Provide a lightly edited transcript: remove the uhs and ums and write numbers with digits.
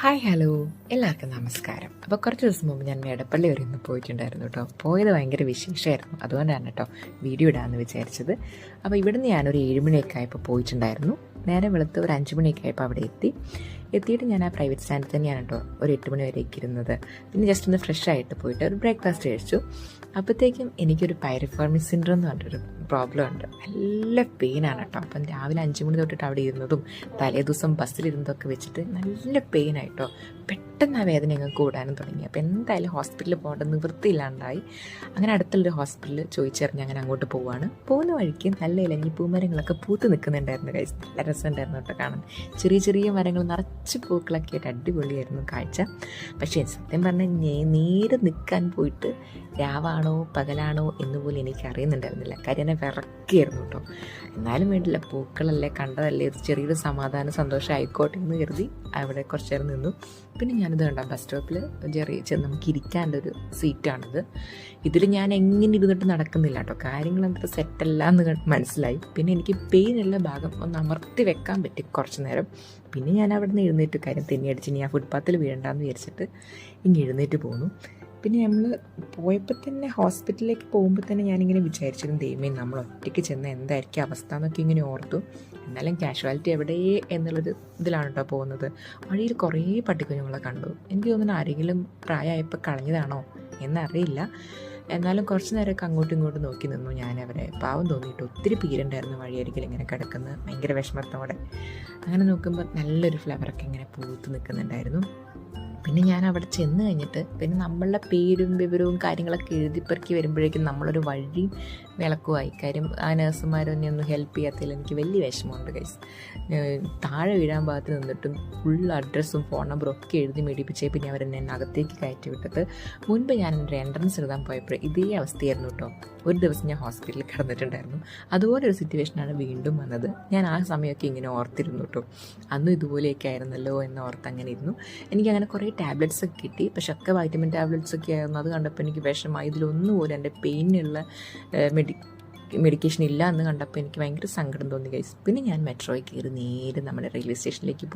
Hi hello, എല്ലാവർക്കും നമസ്കാരം. അപ്പോൾ കുറച്ച് ദിവസം മുമ്പ് ഞാൻ മേടപ്പള്ളി വരെ ഒന്ന് പോയിട്ടുണ്ടായിരുന്നു കേട്ടോ. പോയത് ഭയങ്കര വിശേഷമായിരുന്നു, അതുകൊണ്ടാണ് കേട്ടോ വീഡിയോ ഇടാമെന്ന് വിചാരിച്ചത്. അപ്പോൾ ഇവിടുന്ന് ഞാനൊരു 7 മണിയൊക്കെ ആയപ്പോൾ പോയിട്ടുണ്ടായിരുന്നു. നേരെ വെളുത്ത് ഒരു 5 മണിയൊക്കെ ആയപ്പോൾ അവിടെ എത്തിയിട്ട് ഞാൻ ആ പ്രൈവറ്റ് സ്റ്റാൻഡിൽ തന്നെയാണ് കേട്ടോ ഒരു 8 മണി വരെയൊക്കെ ഇരുന്നത്. പിന്നെ ജസ്റ്റ് ഒന്ന് ഫ്രഷ് ആയിട്ട് പോയിട്ട് ഒരു ബ്രേക്ക്ഫാസ്റ്റ് കഴിച്ചു. അപ്പോഴത്തേക്കും എനിക്കൊരു പൈറിഫോർമി സിൻഡ്രോം എന്ന് പറഞ്ഞൊരു പ്രോബ്ലം ഉണ്ട്. നല്ല പെയിനാണ് കേട്ടോ. അപ്പം രാവിലെ 5 മണി തൊട്ടിട്ട് അവിടെ ഇരുന്നതും തലേ ദിവസം ബസ്സിലിരുന്നതൊക്കെ വെച്ചിട്ട് നല്ല പെയിനായിട്ടോ. പെട്ടെന്ന് ആ വേദന അങ്ങ് കൂടാനും തുടങ്ങി. അപ്പോൾ എന്തായാലും ഹോസ്പിറ്റലിൽ പോകേണ്ട നിവൃത്തിയില്ലാണ്ടായി. അങ്ങനെ അടുത്തുള്ളൊരു ഹോസ്പിറ്റലിൽ ചോദിച്ചറിഞ്ഞ് അങ്ങനെ അങ്ങോട്ട് പോവുകയാണ്. പോകുന്ന വഴിക്ക് നല്ല ഇലഞ്ഞി പൂമരങ്ങളൊക്കെ പൂത്ത് നിൽക്കുന്നുണ്ടായിരുന്നു. നല്ല രസമുണ്ടായിരുന്നു കേട്ടോ കാണാൻ. ചെറിയ ചെറിയ മരങ്ങൾ നിറച്ച് പൂക്കളൊക്കെ ആയിട്ട് അടിപൊളിയായിരുന്നു കാഴ്ച. പക്ഷേ സത്യം പറഞ്ഞാൽ നേരെ നിൽക്കാൻ പോയിട്ട് രാവാണോ പകലാണോ എന്നുപോലും എനിക്ക് അറിയുന്നുണ്ടായിരുന്നില്ല. കാര്യം എന്നെ വിറക്കിയായിരുന്നു കേട്ടോ. എന്നാലും വേണ്ടില്ല, പൂക്കളല്ലേ കണ്ടതല്ലേ, ഇത് ചെറിയൊരു സമാധാനം സന്തോഷം ആയിക്കോട്ടെ എന്ന് കരുതി അവിടെ കുറച്ച് നേരം നിന്നു. പിന്നെ ഞാനിത് കണ്ടാം ബസ് സ്റ്റോപ്പിൽ നമുക്ക് ഇരിക്കാണ്ടൊരു സീറ്റാണിത്. ഇതിൽ ഞാൻ എങ്ങനെ ഇരുന്നിട്ട് നടക്കുന്നില്ല കേട്ടോ. കാര്യങ്ങൾ എന്നിട്ട് സെറ്റല്ല എന്ന് മനസ്സിലായി. പിന്നെ എനിക്ക് പെയിനുള്ള ഭാഗം ഒന്ന് അമർത്തി വെക്കാൻ പറ്റി കുറച്ച് നേരം. പിന്നെ ഞാൻ അവിടെ നിന്ന് എഴുന്നേറ്റ്, കാര്യം തെന്നിയടിച്ച് ഇനി ആ ഫുട്പാത്തിൽ വീഴണ്ടെന്ന് വിചാരിച്ചിട്ട് ഇങ്ങനെ എഴുന്നേറ്റ് പോന്നു. പിന്നെ നമ്മൾ പോയപ്പോൾ തന്നെ ഹോസ്പിറ്റലിലേക്ക് പോകുമ്പോൾ തന്നെ ഞാനിങ്ങനെ വിചാരിച്ചിരുന്നു, ദൈവമേ നമ്മൾ ഒറ്റയ്ക്ക് ചെന്ന് എന്തായിരിക്കും അവസ്ഥ എന്നൊക്കെ ഇങ്ങനെ ഓർത്തു. എന്നാലും കാഷ്വാലിറ്റി എവിടെ എന്നുള്ളൊരു ഇതിലാണ് കേട്ടോ പോകുന്നത്. വഴിയിൽ കുറേ പട്ടിക്കുഞ്ഞുങ്ങളെ കണ്ടു. എനിക്ക് തോന്നുന്നു ആരെങ്കിലും പ്രായമായപ്പോൾ കളഞ്ഞതാണോ എന്നറിയില്ല. എന്നാലും കുറച്ച് നേരമൊക്കെ അങ്ങോട്ടും ഇങ്ങോട്ടും നോക്കി നിന്നു ഞാനവരെ. പാവം തോന്നിയിട്ട് ഒത്തിരി പീരുണ്ടായിരുന്നു വഴിയരികിൽ ഇങ്ങനെ കിടക്കുന്നത്, ഭയങ്കര വിഷമത്തോടെ. അങ്ങനെ നോക്കുമ്പോൾ നല്ലൊരു ഫ്ലവറൊക്കെ ഇങ്ങനെ പൂത്ത് നിൽക്കുന്നുണ്ടായിരുന്നു. പിന്നെ ഞാൻ അവിടെ ചെന്ന് കഴിഞ്ഞിട്ട് പിന്നെ നമ്മളുടെ പേരും വിവരവും കാര്യങ്ങളൊക്കെ എഴുതിപ്പെറുക്കി വരുമ്പോഴേക്കും നമ്മളൊരു വഴിയും വിളക്കുമായി. കാര്യം ആ നഴ്സുമാർ തന്നെ ഒന്ന് ഹെൽപ്പ് ചെയ്യാത്തതിൽ എനിക്ക് വലിയ വിഷമമുണ്ട് ഗൈസ്. താഴെ വീഴാൻ ഭാഗത്ത് നിന്നിട്ടും ഫുൾ അഡ്രസ്സും ഫോൺ നമ്പറും ഒക്കെ എഴുതി മേടിപ്പിച്ചേ പിന്നെ അവരെന്നെ അകത്തേക്ക് കയറ്റി വിട്ടത്. മുൻപ് ഞാൻ എൻ്റെ എൻട്രൻസ് എഴുതാൻ പോയപ്പോൾ ഇതേ അവസ്ഥയായിരുന്നു കേട്ടോ. ഒരു ദിവസം ഞാൻ ഹോസ്പിറ്റലിൽ കിടന്നിട്ടുണ്ടായിരുന്നു. അതുപോലൊരു സിറ്റുവേഷനാണ് വീണ്ടും വന്നത്. ഞാൻ ആ സമയമൊക്കെ ഇങ്ങനെ ഓർത്തിരുന്നു കേട്ടോ. അന്നും ഇതുപോലെയൊക്കെ ആയിരുന്നല്ലോ എന്ന് ഓർത്ത് അങ്ങനെ ഇരുന്നു. എനിക്കങ്ങനെ കുറേ ടാബ്ലറ്റ്സ് ഒക്കെ കിട്ടി. പക്ഷെ ഒക്കെ വൈറ്റമിൻ ടാബ്ലറ്റ്സ് ഒക്കെ ആയിരുന്നു. അത് കണ്ടപ്പോൾ എനിക്ക് വിഷമമായി. ഇതിലൊന്നും പോലും എൻ്റെ പെയിനുള്ള മെഡിക്കേഷൻ ഇല്ല എന്ന് കണ്ടപ്പോൾ എനിക്ക് ഭയങ്കര സങ്കടം തോന്നി ഗൈസ്. പിന്നെ ഞാൻ മെട്രോയിൽ കയറി നേരെ നമ്മുടെ റെയിൽവേ സ്റ്റേഷനിലേക്ക് പോയി.